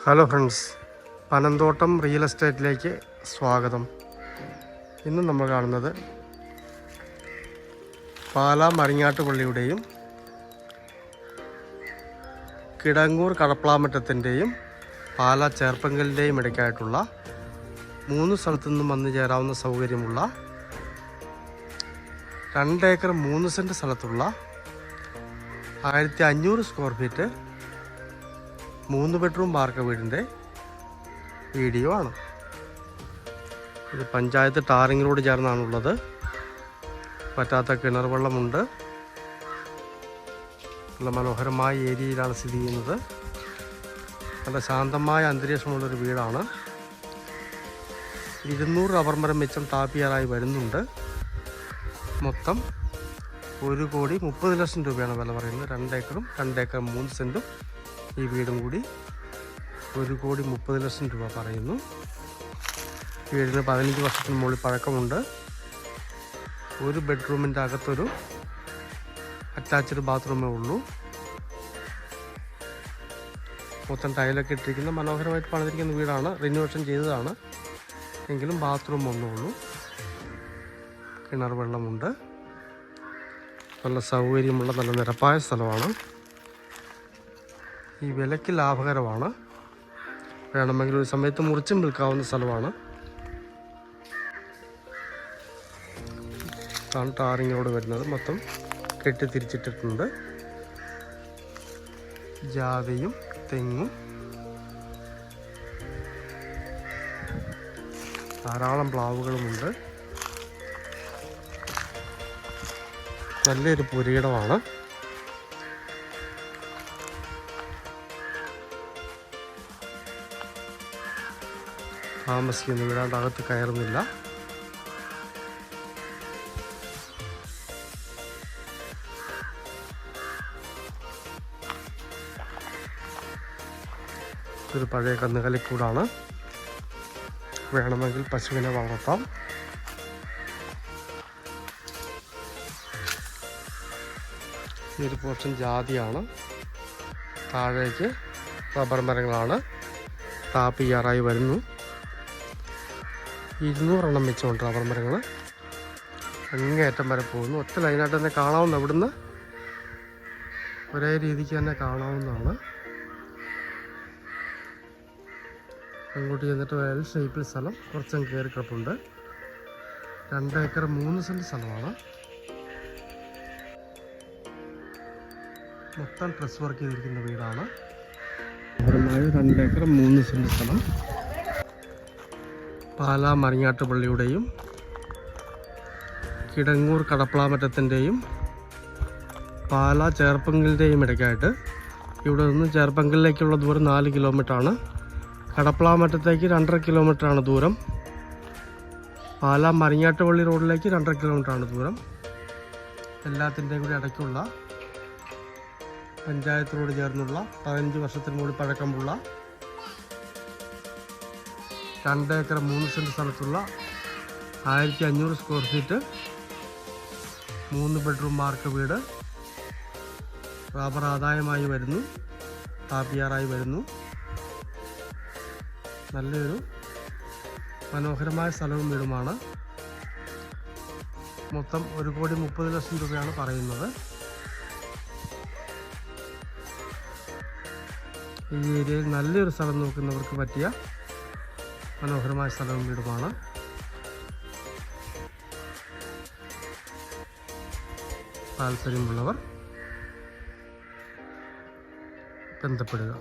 Hello friends, Panamthottam real എസ്റ്റേറ്റിലേക്ക് സ്വാഗതം. ഇന്ന് നമ്മൾ കാണുന്നത് പാലാ മരിങ്ങാട്ടുപള്ളിയുടെയും കിടങ്ങൂർ കടപ്ലാമറ്റത്തിൻ്റെയും പാലാ ചേർപ്പങ്കലിൻ്റെയും ഇടയ്ക്കായിട്ടുള്ള 3 സ്ഥലത്തു നിന്നും വന്നു ചേരാവുന്ന സൗകര്യമുള്ള 2 ഏക്കർ 3 സെൻറ്റ് സ്ഥലത്തുള്ള 1500 സ്ക്വയർ ഫീറ്റ് 3 ബെഡ്റൂം വാർക്ക വീടിൻ്റെ വീഡിയോ ആണ്. ഇത് പഞ്ചായത്ത് ടാറിങ്ങിനോട് ചേർന്നാണുള്ളത്. പറ്റാത്ത കിണർ വെള്ളമുണ്ട്. നല്ല മനോഹരമായ ഏരിയയിലാണ് സ്ഥിതി ചെയ്യുന്നത്. നല്ല ശാന്തമായ അന്തരീക്ഷമുള്ളൊരു വീടാണ്. 200 റബ്ബർ മരം മിച്ചം താപ്പിയാറായി വരുന്നുണ്ട്. മൊത്തം 1,30,00,000 രൂപയാണ് വില പറയുന്നത്. 2 ഏക്കറും 2 ഏക്കർ 3 സെൻറ്റും ഈ വീടും കൂടി 1,30,00,000 രൂപ പറയുന്നു. വീടിന് 15 വർഷത്തിന് മുകളിൽ പഴക്കമുണ്ട്. 1 ബെഡ്റൂമിൻ്റെ അകത്തൊരു അറ്റാച്ച്ഡ് ബാത്റൂമേ ഉള്ളൂ. മൊത്തം ടൈലൊക്കെ ഇട്ടിരിക്കുന്ന മനോഹരമായിട്ട് പണിതിരിക്കുന്ന വീടാണ്. റിനോവേഷൻ ചെയ്തതാണ് എങ്കിലും ബാത്റൂം ഒന്നേ ഉള്ളൂ. കിണർ വെള്ളമുണ്ട്. നല്ല സൗകര്യമുള്ള നല്ല നിരപ്പായ സ്ഥലമാണ്. ഈ വിലയ്ക്ക് ലാഭകരമാണ്. വേണമെങ്കിൽ ഒരു സമയത്ത് മുറിച്ചും വിൽക്കാവുന്ന സ്ഥലമാണ്. ടാറിങ്ങോട് വരുന്നത് മൊത്തം കെട്ടി തിരിച്ചിട്ടിട്ടുണ്ട്. ജാതിയും തെങ്ങും ധാരാളം പ്ലാവുകളുമുണ്ട്. നല്ലൊരു പുരയിടമാണ്. താമസിക്കുന്ന വീടാണ്ട് അകത്ത് കയറുന്നില്ല. ഒരു പഴയ കന്നുകാലിക്കൂടാണ്. വേണമെങ്കിൽ പശുവിനെ വളർത്താം. ഈ ഒരു പോർഷൻ ജാതിയാണ്. താഴേക്ക് റബ്ബർ മരങ്ങളാണ്. താപ്പിയാറായി വരുന്നു. 200 എണ്ണം വെച്ചുകൊണ്ട് റബ്ബർ മരങ്ങൾ അങ്ങേയറ്റം വരെ പോകുന്നു. ഒറ്റ ലൈനായിട്ട് തന്നെ കാണാവുന്ന, ഇവിടുന്ന് ഒരേ രീതിക്ക് തന്നെ കാണാവുന്നതാണ്. അങ്ങോട്ട് ചെന്നിട്ട് എൽ ഷേപ്പിൽ സ്ഥലം കുറച്ചും കയറി കിടപ്പുണ്ട്. 2 ഏക്കർ 3 സെൻറ്റ് സ്ഥലമാണ്. മൊത്തം ഡ്രസ് വർക്ക് ചെയ്തിരിക്കുന്ന വീടാണ്. 2 ഏക്കർ 3 സെൻറ്റ് സ്ഥലം പാലാ മരിങ്ങാട്ടുപള്ളിയുടെയും കിടങ്ങൂർ കടപ്ലാമറ്റത്തിൻ്റെയും പാലാ ചേർപ്പങ്കലിൻ്റെയും ഇടയ്ക്കായിട്ട്. ഇവിടെ നിന്ന് ചേർപ്പങ്കലിലേക്കുള്ള ദൂരം 4 കിലോമീറ്ററാണ്. കടപ്ലാമറ്റത്തേക്ക് 2.5 കിലോമീറ്ററാണ് ദൂരം. പാലാ മരിങ്ങാട്ടുപള്ളി റോഡിലേക്ക് 2.5 കിലോമീറ്ററാണ് ദൂരം. എല്ലാത്തിൻ്റെയും കൂടി ഇടയ്ക്കുള്ള പഞ്ചായത്തിനോട് ചേർന്നുള്ള 15 വർഷത്തിന് മുകളിൽ പഴക്കമുള്ള 2 ഏക്കർ 3 സെൻറ്റ് സ്ഥലത്തുള്ള 1500 സ്ക്വയർ ഫീറ്റ് 3 ബെഡ്റൂം വാർക്ക വീട്. റബ്ബർ ആദായമായി വരുന്നു. താപ്പിയാറായി വരുന്നു. നല്ലൊരു മനോഹരമായ സ്ഥലവും വീടുമാണ്. മൊത്തം 1,30,00,000 രൂപയാണ് പറയുന്നത്. ഈ ഏരിയയിൽ നല്ലൊരു സ്ഥലം നോക്കുന്നവർക്ക് പറ്റിയ മനോഹരമായ സ്ഥലവും വീടുമാണ്. താല്പര്യമുള്ളവർ ബന്ധപ്പെടുക.